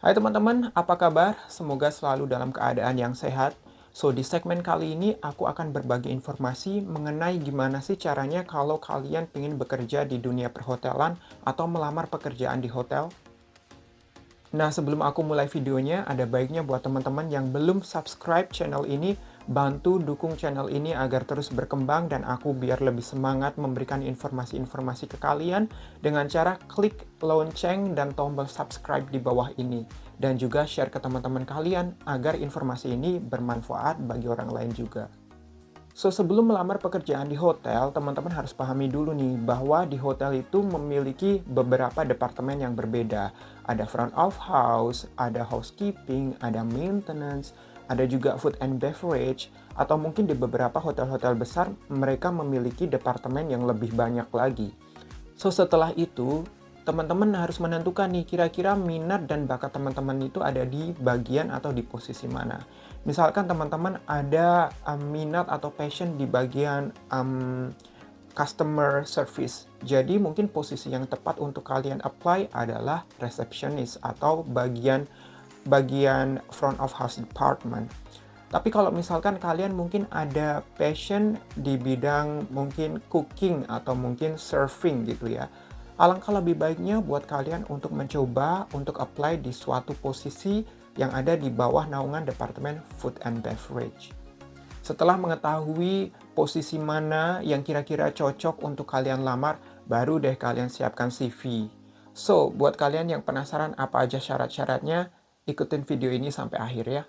Hai teman-teman, apa kabar? Semoga selalu dalam keadaan yang sehat. Di segmen kali ini aku akan berbagi informasi mengenai gimana sih caranya kalau kalian ingin bekerja di dunia perhotelan atau melamar pekerjaan di hotel. Nah, sebelum aku mulai videonya, ada baiknya buat teman-teman yang belum subscribe channel ini, bantu dukung channel ini agar terus berkembang dan aku biar lebih semangat memberikan informasi-informasi ke kalian dengan cara klik lonceng dan tombol subscribe di bawah ini. Dan juga share ke teman-teman kalian agar informasi ini bermanfaat bagi orang lain juga. Sebelum melamar pekerjaan di hotel, teman-teman harus pahami dulu nih bahwa di hotel itu memiliki beberapa departemen yang berbeda. Ada front of house, ada housekeeping, ada maintenance, ada juga food and beverage, atau mungkin di beberapa hotel-hotel besar mereka memiliki departemen yang lebih banyak lagi. Setelah itu, teman-teman harus menentukan nih kira-kira minat dan bakat teman-teman itu ada di bagian atau di posisi mana. Misalkan teman-teman ada minat atau passion di bagian customer service. Jadi mungkin posisi yang tepat untuk kalian apply adalah receptionist atau bagian front of house department. Tapi kalau misalkan kalian mungkin ada passion di bidang mungkin cooking atau mungkin serving gitu ya. Alangkah lebih baiknya buat kalian untuk mencoba untuk apply di suatu posisi yang ada di bawah naungan Departemen Food and Beverage. Setelah mengetahui posisi mana yang kira-kira cocok untuk kalian lamar, baru deh kalian siapkan CV. Buat kalian yang penasaran apa aja syarat-syaratnya, ikutin video ini sampai akhir ya.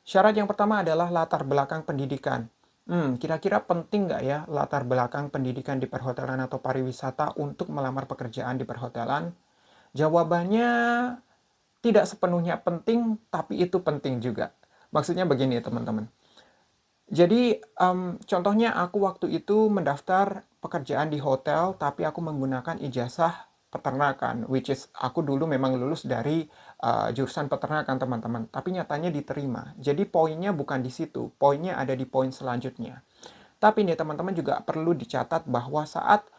Syarat yang pertama adalah latar belakang pendidikan. Kira-kira penting nggak ya latar belakang pendidikan di perhotelan atau pariwisata untuk melamar pekerjaan di perhotelan? Jawabannya tidak sepenuhnya penting, tapi itu penting juga. Maksudnya begini teman-teman. Jadi, contohnya aku waktu itu mendaftar pekerjaan di hotel, tapi aku menggunakan ijazah peternakan, which is aku dulu memang lulus dari jurusan peternakan, teman-teman. Tapi nyatanya diterima. Jadi poinnya bukan di situ, poinnya ada di poin selanjutnya. Tapi nih teman-teman juga perlu dicatat bahwa saat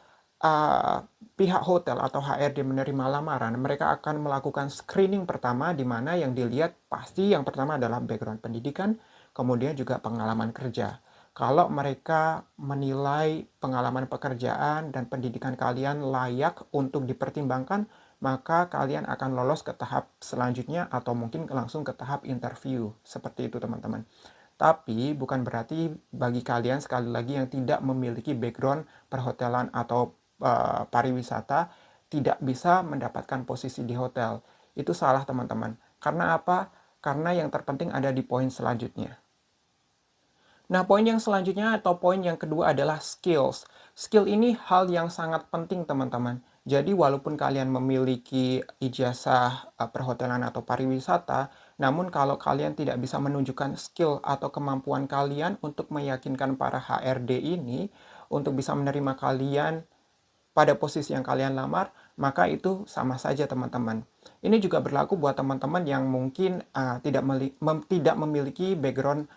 pihak hotel atau HRD menerima lamaran, mereka akan melakukan screening pertama di mana yang dilihat pasti yang pertama adalah background pendidikan, kemudian juga pengalaman kerja. Kalau mereka menilai pengalaman pekerjaan dan pendidikan kalian layak untuk dipertimbangkan, maka kalian akan lolos ke tahap selanjutnya atau mungkin langsung ke tahap interview. Seperti itu teman-teman. Tapi bukan berarti bagi kalian sekali lagi yang tidak memiliki background perhotelan atau pariwisata tidak bisa mendapatkan posisi di hotel. Itu salah teman-teman. Karena apa? Karena yang terpenting ada di poin selanjutnya. Nah, poin yang selanjutnya atau poin yang kedua adalah skills. Skill ini hal yang sangat penting, teman-teman. Jadi, walaupun kalian memiliki ijazah perhotelan atau pariwisata, namun kalau kalian tidak bisa menunjukkan skill atau kemampuan kalian untuk meyakinkan para HRD ini untuk bisa menerima kalian pada posisi yang kalian lamar, maka itu sama saja teman-teman. Ini juga berlaku buat teman-teman yang mungkin tidak memiliki background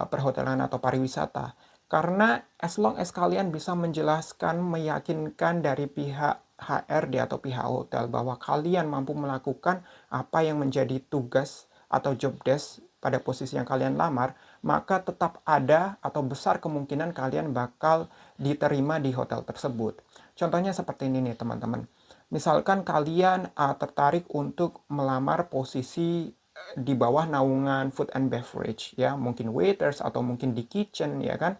perhotelan atau pariwisata. Karena as long as kalian bisa menjelaskan, meyakinkan dari pihak HRD atau pihak hotel bahwa kalian mampu melakukan apa yang menjadi tugas atau job desk pada posisi yang kalian lamar, maka tetap ada atau besar kemungkinan kalian bakal diterima di hotel tersebut. Contohnya seperti ini nih teman-teman. Misalkan kalian tertarik untuk melamar posisi di bawah naungan food and beverage ya, mungkin waiters atau mungkin di kitchen ya kan.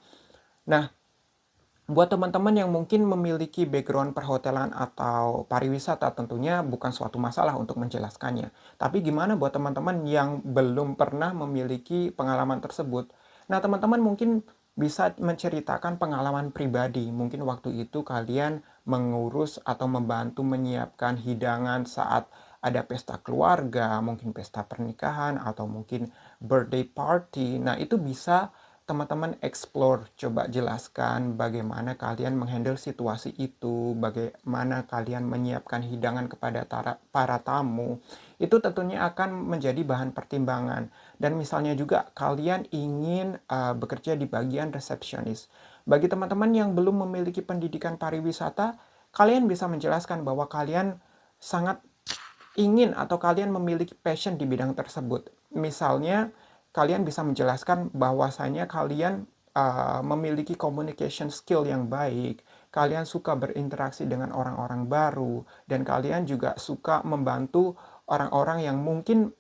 Nah, buat teman-teman yang mungkin memiliki background perhotelan atau pariwisata tentunya bukan suatu masalah untuk menjelaskannya. Tapi gimana buat teman-teman yang belum pernah memiliki pengalaman tersebut? Nah, teman-teman mungkin bisa menceritakan pengalaman pribadi. Mungkin waktu itu kalian mengurus atau membantu menyiapkan hidangan saat ada pesta keluarga, mungkin pesta pernikahan, atau mungkin birthday party. Nah, itu bisa teman-teman explore, coba jelaskan bagaimana kalian menghandle situasi itu, bagaimana kalian menyiapkan hidangan kepada para tamu. Itu tentunya akan menjadi bahan pertimbangan. Dan misalnya juga kalian ingin bekerja di bagian resepsionis. Bagi teman-teman yang belum memiliki pendidikan pariwisata, kalian bisa menjelaskan bahwa kalian sangat ingin atau kalian memiliki passion di bidang tersebut. Misalnya, kalian bisa menjelaskan bahwasanya kalian memiliki communication skill yang baik, kalian suka berinteraksi dengan orang-orang baru, dan kalian juga suka membantu orang-orang yang mungkin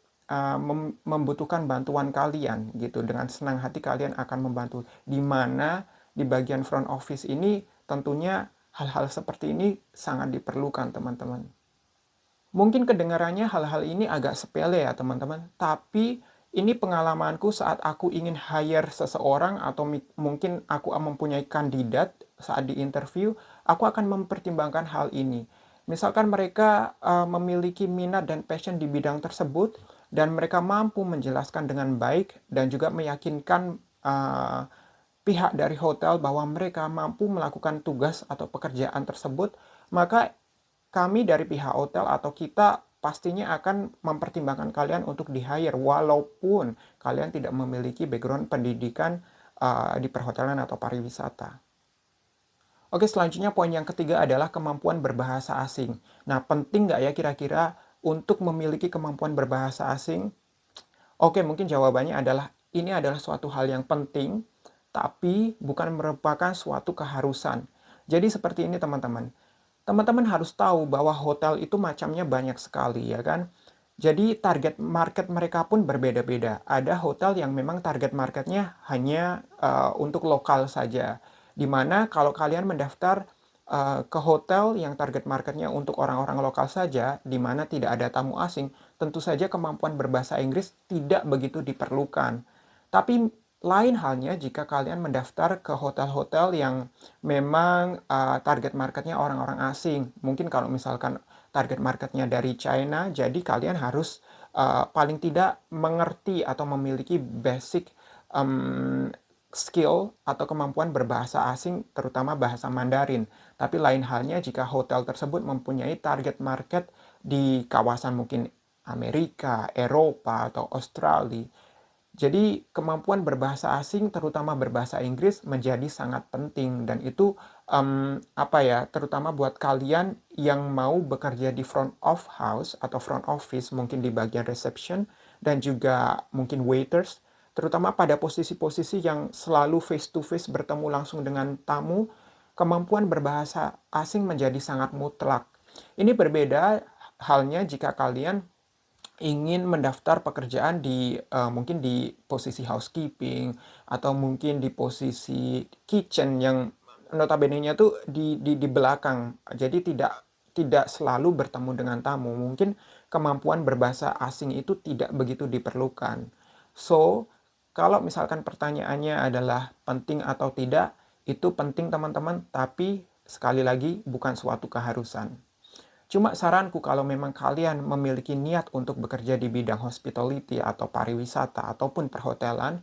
membutuhkan bantuan kalian gitu. Dengan senang hati kalian akan membantu. Di mana di bagian front office ini tentunya hal-hal seperti ini sangat diperlukan, teman-teman. Mungkin kedengarannya hal-hal ini agak sepele ya teman-teman, tapi ini pengalamanku saat aku ingin hire seseorang atau mungkin aku mempunyai kandidat saat di interview, aku akan mempertimbangkan hal ini. Misalkan mereka memiliki minat dan passion di bidang tersebut, dan mereka mampu menjelaskan dengan baik dan juga meyakinkan pihak dari hotel bahwa mereka mampu melakukan tugas atau pekerjaan tersebut, maka kami dari pihak hotel atau kita pastinya akan mempertimbangkan kalian untuk di-hire walaupun kalian tidak memiliki background pendidikan di perhotelan atau pariwisata. Oke, selanjutnya poin yang ketiga adalah kemampuan berbahasa asing. Nah, penting nggak ya kira-kira untuk memiliki kemampuan berbahasa asing? Oke, mungkin jawabannya adalah ini adalah suatu hal yang penting, tapi bukan merupakan suatu keharusan. Jadi seperti ini teman-teman. Teman-teman harus tahu bahwa hotel itu macamnya banyak sekali ya kan. Jadi target market mereka pun berbeda-beda. Ada hotel yang memang target marketnya hanya untuk lokal saja. Dimana kalau kalian mendaftar ke hotel yang target marketnya untuk orang-orang lokal saja, di mana tidak ada tamu asing, tentu saja kemampuan berbahasa Inggris tidak begitu diperlukan. Tapi lain halnya jika kalian mendaftar ke hotel-hotel yang memang target marketnya orang-orang asing. Mungkin kalau misalkan target marketnya dari China, jadi kalian harus paling tidak mengerti atau memiliki basic skill atau kemampuan berbahasa asing, terutama bahasa Mandarin. Tapi lain halnya jika hotel tersebut mempunyai target market di kawasan mungkin Amerika, Eropa, atau Australia. Jadi kemampuan berbahasa asing, terutama berbahasa Inggris, menjadi sangat penting. Dan itu terutama buat kalian yang mau bekerja di front of house atau front office, mungkin di bagian reception, dan juga mungkin waiters, terutama pada posisi-posisi yang selalu face to face bertemu langsung dengan tamu, kemampuan berbahasa asing menjadi sangat mutlak. Ini berbeda halnya jika kalian ingin mendaftar pekerjaan di mungkin di posisi housekeeping atau mungkin di posisi kitchen yang notabene-nya tuh di belakang. Jadi tidak selalu bertemu dengan tamu. Mungkin kemampuan berbahasa asing itu tidak begitu diperlukan. So, kalau misalkan pertanyaannya adalah penting atau tidak, itu penting teman-teman, tapi sekali lagi bukan suatu keharusan. Cuma saranku kalau memang kalian memiliki niat untuk bekerja di bidang hospitality atau pariwisata ataupun perhotelan,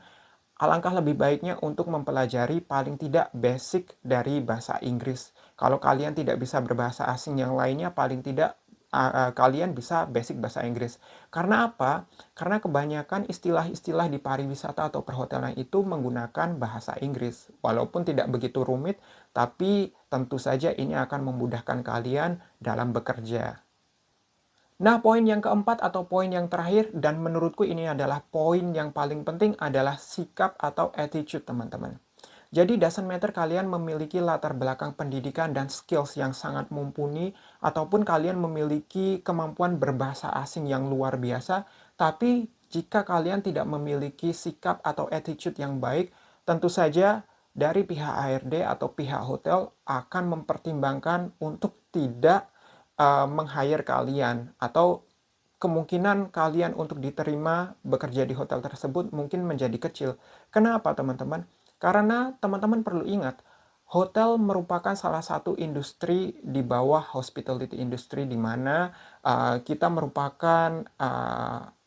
alangkah lebih baiknya untuk mempelajari paling tidak basic dari bahasa Inggris. Kalau kalian tidak bisa berbahasa asing yang lainnya, paling tidak kalian bisa basic bahasa Inggris. Karena apa? Karena kebanyakan istilah-istilah di pariwisata atau perhotelan itu menggunakan bahasa Inggris. Walaupun tidak begitu rumit, tapi tentu saja ini akan memudahkan kalian dalam bekerja. Nah, poin yang keempat atau poin yang terakhir, dan menurutku ini adalah poin yang paling penting, adalah sikap atau attitude, teman-teman. Jadi, doesn't matter kalian memiliki latar belakang pendidikan dan skills yang sangat mumpuni, ataupun kalian memiliki kemampuan berbahasa asing yang luar biasa, tapi jika kalian tidak memiliki sikap atau attitude yang baik, tentu saja dari pihak HRD atau pihak hotel akan mempertimbangkan untuk tidak meng-hire kalian, atau kemungkinan kalian untuk diterima bekerja di hotel tersebut mungkin menjadi kecil. Kenapa teman-teman? Karena teman-teman perlu ingat, hotel merupakan salah satu industri di bawah hospitality industry, di mana kita merupakan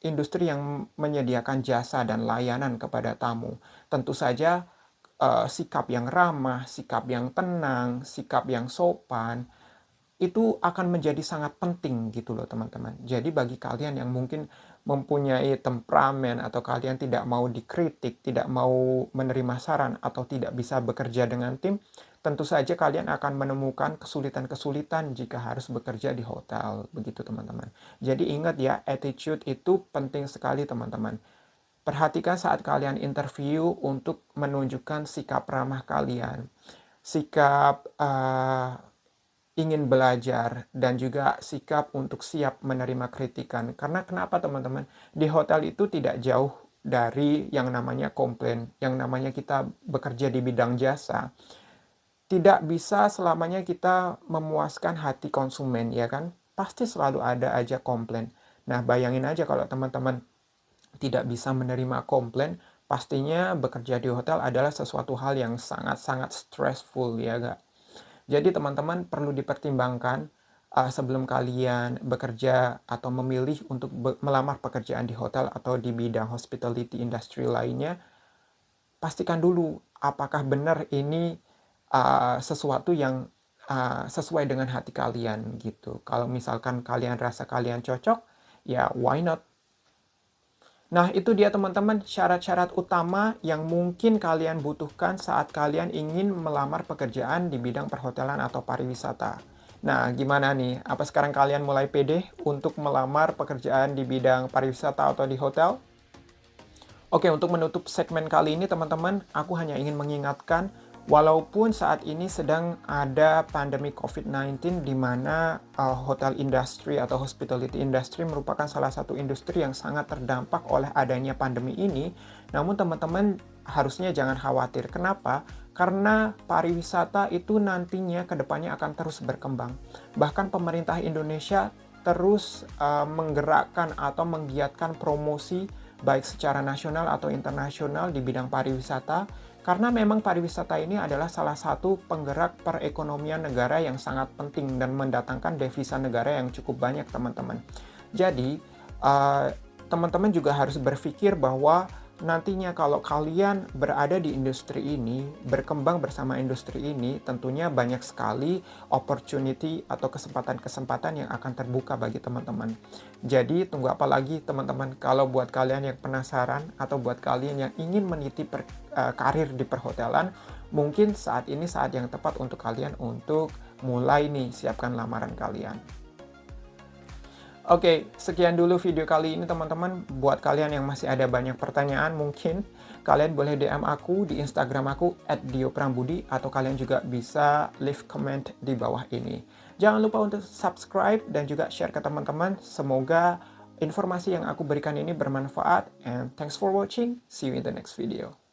industri yang menyediakan jasa dan layanan kepada tamu. Tentu saja sikap yang ramah, sikap yang tenang, sikap yang sopan, itu akan menjadi sangat penting gitu loh teman-teman. Jadi bagi kalian yang mungkin mempunyai temperamen atau kalian tidak mau dikritik, tidak mau menerima saran atau tidak bisa bekerja dengan tim, tentu saja kalian akan menemukan kesulitan-kesulitan jika harus bekerja di hotel, begitu teman-teman. Jadi ingat ya, attitude itu penting sekali teman-teman. Perhatikan saat kalian interview untuk menunjukkan sikap ramah kalian, sikap ingin belajar, dan juga sikap untuk siap menerima kritikan. Karena kenapa teman-teman? Di hotel itu tidak jauh dari yang namanya komplain, yang namanya kita bekerja di bidang jasa. Tidak bisa selamanya kita memuaskan hati konsumen, ya kan? Pasti selalu ada aja komplain. Nah, bayangin aja kalau teman-teman tidak bisa menerima komplain, pastinya bekerja di hotel adalah sesuatu hal yang sangat-sangat stressful, ya gak? Jadi teman-teman perlu dipertimbangkan sebelum kalian bekerja atau memilih untuk melamar pekerjaan di hotel atau di bidang hospitality industry lainnya, pastikan dulu apakah benar ini sesuatu yang sesuai dengan hati kalian gitu. Kalau misalkan kalian rasa kalian cocok, ya why not? Nah, itu dia teman-teman syarat-syarat utama yang mungkin kalian butuhkan saat kalian ingin melamar pekerjaan di bidang perhotelan atau pariwisata. Nah, gimana nih? Apa sekarang kalian mulai pede untuk melamar pekerjaan di bidang pariwisata atau di hotel? Oke, untuk menutup segmen kali ini teman-teman, aku hanya ingin mengingatkan walaupun saat ini sedang ada pandemi COVID-19 di mana hotel industry atau hospitality industry merupakan salah satu industri yang sangat terdampak oleh adanya pandemi ini, namun teman-teman harusnya jangan khawatir. Kenapa? Karena pariwisata itu nantinya ke depannya akan terus berkembang. Bahkan pemerintah Indonesia terus menggerakkan atau menggiatkan promosi baik secara nasional atau internasional di bidang pariwisata, karena memang pariwisata ini adalah salah satu penggerak perekonomian negara yang sangat penting dan mendatangkan devisa negara yang cukup banyak, teman-teman. Jadi, teman-teman juga harus berpikir bahwa nantinya kalau kalian berada di industri ini, berkembang bersama industri ini, tentunya banyak sekali opportunity atau kesempatan-kesempatan yang akan terbuka bagi teman-teman. Jadi tunggu apa lagi teman-teman, kalau buat kalian yang penasaran atau buat kalian yang ingin meniti karir di perhotelan, mungkin saat ini saat yang tepat untuk kalian untuk mulai nih siapkan lamaran kalian. Oke, sekian dulu video kali ini teman-teman. Buat kalian yang masih ada banyak pertanyaan, mungkin kalian boleh DM aku di Instagram aku @dioprambudi atau kalian juga bisa leave comment di bawah ini. Jangan lupa untuk subscribe dan juga share ke teman-teman. Semoga informasi yang aku berikan ini bermanfaat. And thanks for watching. See you in the next video.